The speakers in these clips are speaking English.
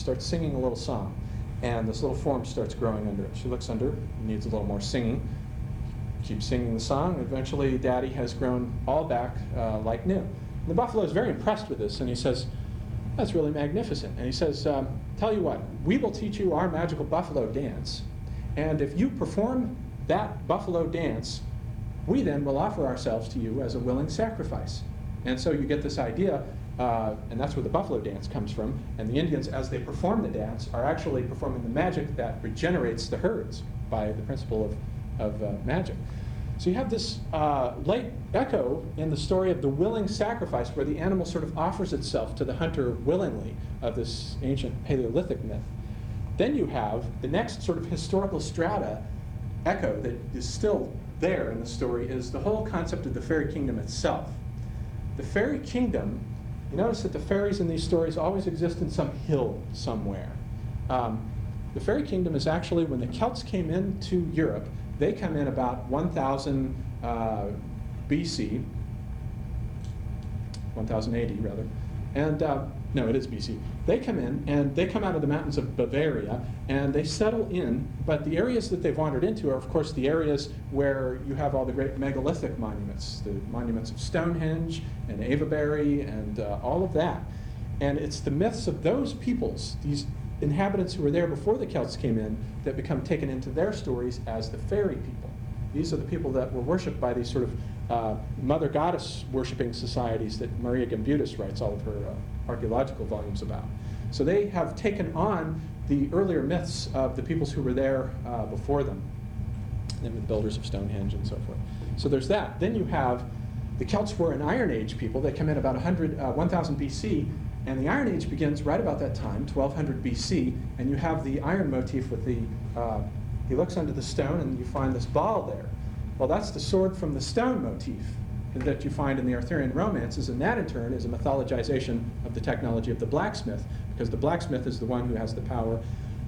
starts singing a little song, and this little form starts growing under it. She looks under, needs a little more singing, keeps singing the song, and eventually Daddy has grown all back like new. And the buffalo is very impressed with this, and he says, that's really magnificent. And he says, tell you what, we will teach you our magical buffalo dance, and if you perform that buffalo dance, we then will offer ourselves to you as a willing sacrifice. And so you get this idea, and that's where the buffalo dance comes from, and the Indians, as they perform the dance, are actually performing the magic that regenerates the herds by the principle of magic. So you have this late echo in the story of the willing sacrifice, where the animal sort of offers itself to the hunter willingly, of this ancient Paleolithic myth. Then you have the next sort of historical strata echo that is still there in the story, is the whole concept of the fairy kingdom itself. The fairy kingdom, you notice that the fairies in these stories always exist in some hill somewhere. The fairy kingdom is actually, when the Celts came into Europe, they come in about 1000 BC, 1080 rather, and no, it is BC. They come in, and they come out of the mountains of Bavaria, and they settle in, but the areas that they've wandered into are, of course, the areas where you have all the great megalithic monuments, the monuments of Stonehenge and Avebury and all of that. And it's the myths of those peoples, these inhabitants who were there before the Celts came in, that become taken into their stories as the fairy people. These are the people that were worshipped by these sort of mother goddess worshipping societies that Maria Gimbutas writes all of her archaeological volumes about. So they have taken on the earlier myths of the peoples who were there before them, and the builders of Stonehenge and so forth. So there's that. Then you have, the Celts were an Iron Age people. They come in about 1000 BC, and the Iron Age begins right about that time, 1200 BC, and you have the iron motif with the, he looks under the stone and you find this ball there. Well, that's the sword from the stone motif that you find in the Arthurian romances, and that in turn is a mythologization of the technology of the blacksmith, because the blacksmith is the one who has the power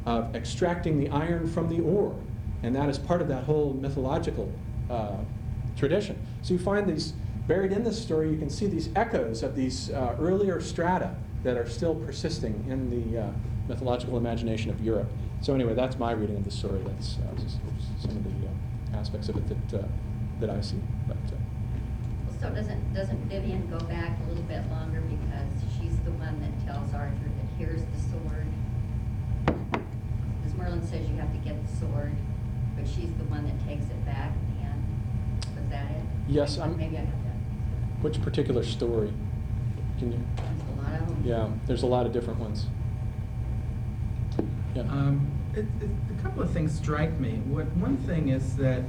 of extracting the iron from the ore, and that is part of that whole mythological tradition. So you find these, buried in this story, you can see these echoes of these earlier strata that are still persisting in the mythological imagination of Europe. So anyway, that's my reading of the story. That's some of the aspects of it that I see. But, so doesn't Vivian go back a little bit longer, because she's the one that tells Arthur that here's the sword? Because Merlin says you have to get the sword, but she's the one that takes it back in the end. Was that it? yes, Maybe I got that. which particular story? Can you? There's a lot of them. Yeah, there's a lot of different ones. Yeah. A couple of things strike me. One thing is that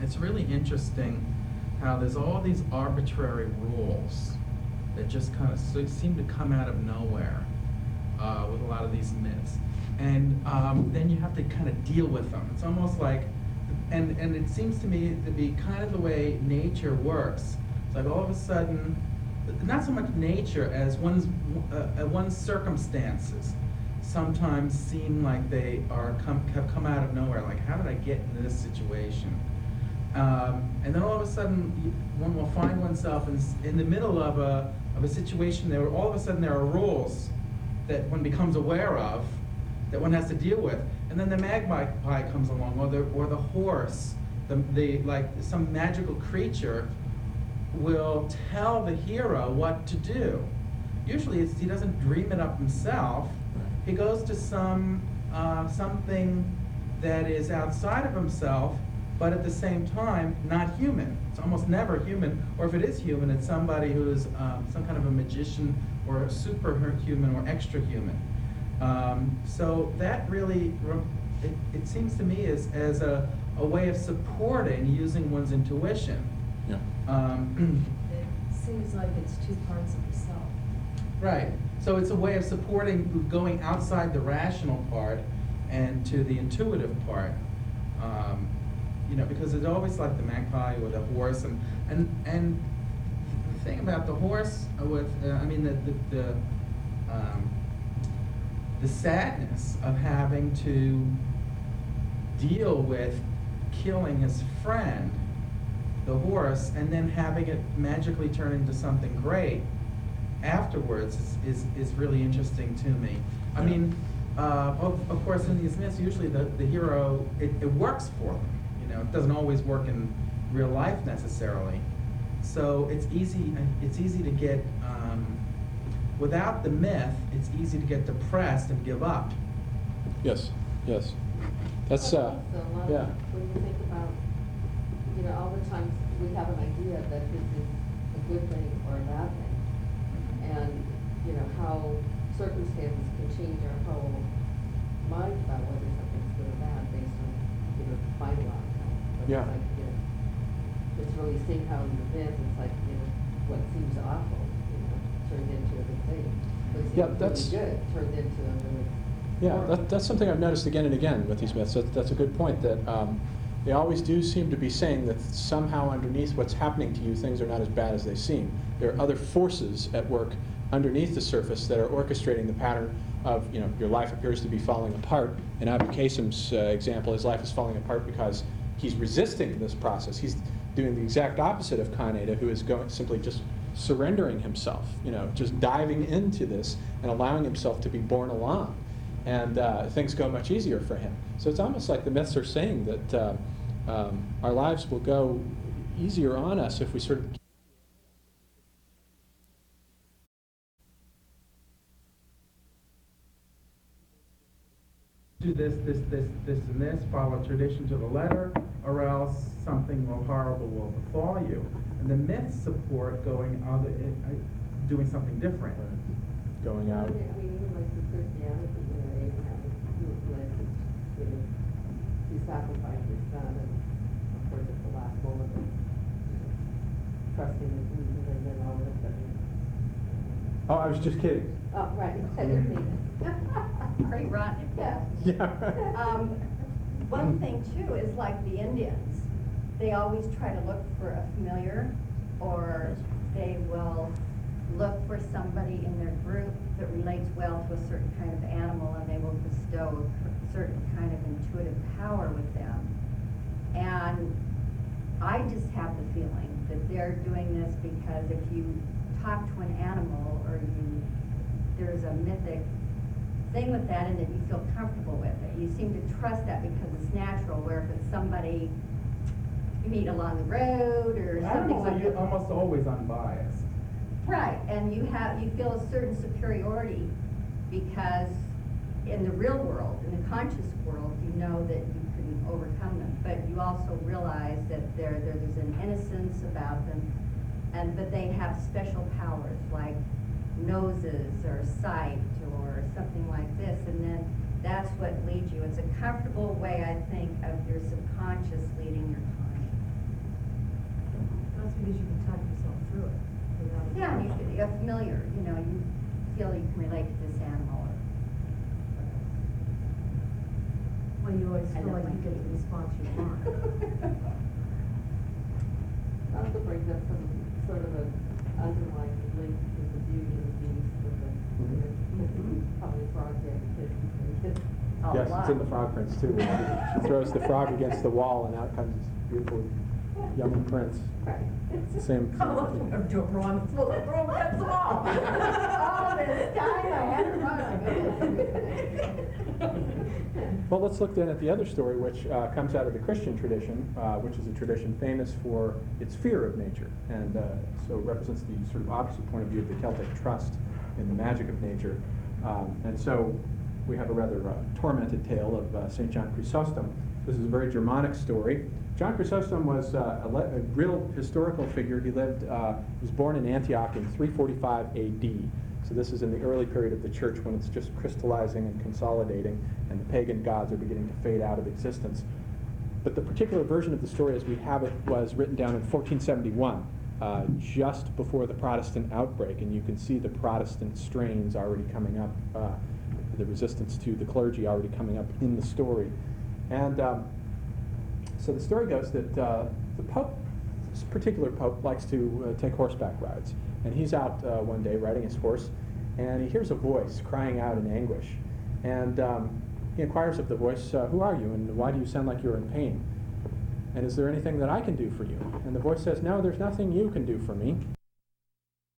it's really interesting how there's all these arbitrary rules that just kind of seem to come out of nowhere with a lot of these myths. And then you have to kind of deal with them. It's almost like, and it seems to me to be kind of the way nature works. It's like all of a sudden, not so much nature as one's circumstances sometimes seem like they have come out of nowhere. Like, how did I get into this situation? And then all of a sudden, one will find oneself in the middle of a situation where all of a sudden there are rules that one becomes aware of, that one has to deal with. And then the magpie comes along, or the horse, like some magical creature will tell the hero what to do. Usually he doesn't dream it up himself. He goes to something that is outside of himself, but at the same time, not human. It's almost never human, or if it is human, it's somebody who is some kind of a magician or a superhuman or extra human. So that really, it seems to me as a way of supporting using one's intuition. Yeah. It seems like it's two parts of the self. Right. So it's a way of supporting going outside the rational part and to the intuitive part. Because it's always like the magpie or the horse, and the thing about the horse with the sadness of having to deal with killing his friend, the horse, and then having it magically turn into something great afterwards is really interesting to me. I mean, of course, in these myths, usually the hero, it works for them. You know, it doesn't always work in real life necessarily. So it's easy to get, without the myth, it's easy to get depressed and give up. Yes, yes. That's, But also, yeah. when you think about, you know, all the times we have an idea that this is a good thing or a bad thing. And, you know, how circumstances can change our whole mind about whether something's good or bad based on, you know, the final outcome. But Yeah. It's like, you know, it's really seeing how in the myth, it's like, you know, what seems awful, you know, turns into a good thing. What seems Yeah, that's- really good turns into a really Yeah, horrible. that's something I've noticed again and again with these myths. That's a good point, that they always do seem to be saying that somehow underneath what's happening to you, things are not as bad as they seem. There are other forces at work underneath the surface that are orchestrating the pattern of, you know, your life appears to be falling apart. In Abu Qasim's example, his life is falling apart because he's resisting this process. He's doing the exact opposite of Kaneda, who is simply just surrendering himself, you know, just diving into this and allowing himself to be borne along. And things go much easier for him. So it's almost like the myths are saying that our lives will go easier on us if we sort of Do this, and this, follow tradition to the letter, or else something horrible will befall you. And the myths support doing something different. going out. I mean, even like the Christianity, you know, Abraham, you know, he sacrificed his son, and of course at the last moment, of, you know, trusting his reason, and then all of a sudden. Oh, I was just kidding. Oh, right, I didn't mean it. Pretty rotten. Yeah. Yeah. One thing too is like the Indians, they always try to look for a familiar, or they will look for somebody in their group that relates well to a certain kind of animal, and they will bestow a certain kind of intuitive power with them. And I just have the feeling that they're doing this because if you talk to an animal, or there's a mythic thing with that, and that you feel comfortable with it. You seem to trust that because it's natural, where if it's somebody you meet along the road or something Animals like are that. almost always unbiased. Right, and you feel a certain superiority because in the real world, in the conscious world, you know that you can overcome them, but you also realize that there's an innocence about them, but they have special powers like noses or sight or something like this, and then that's what leads you. It's a comfortable way, I think, of your subconscious leading your conscious. That's because you can talk yourself through it. Yeah, and you're familiar, you know, you feel you can relate to this animal or whatever. Well, you always I feel don't like you like get the it. response you want. Also brings up some sort of an underlying link to the beauty of the beast with the, probably frog kids. Oh, Yes, a lot. it's in the Frog Prince too. She throws the frog against the wall, and out comes this beautiful young prince. Right. It's the same. I'm doing wrong, throw against the wall. Oh, this time I had it wrong. Well, let's look then at the other story, which comes out of the Christian tradition, which is a tradition famous for its fear of nature, and so represents the sort of opposite point of view of the Celtic trust in the magic of nature. And so we have a rather tormented tale of St. John Chrysostom. This is a very Germanic story. John Chrysostom was a real historical figure. He was born in Antioch in 345 AD. So this is in the early period of the church when it's just crystallizing and consolidating, and the pagan gods are beginning to fade out of existence. But the particular version of the story as we have it was written down in 1471, just before the Protestant outbreak, and you can see the Protestant strains already coming up, the resistance to the clergy already coming up in the story. And so the story goes that the Pope, this particular Pope, likes to take horseback rides. And he's out one day riding his horse, and he hears a voice crying out in anguish. And he inquires of the voice, who are you, and why do you sound like you're in pain? And is there anything that I can do for you? And the voice says, no, there's nothing you can do for me.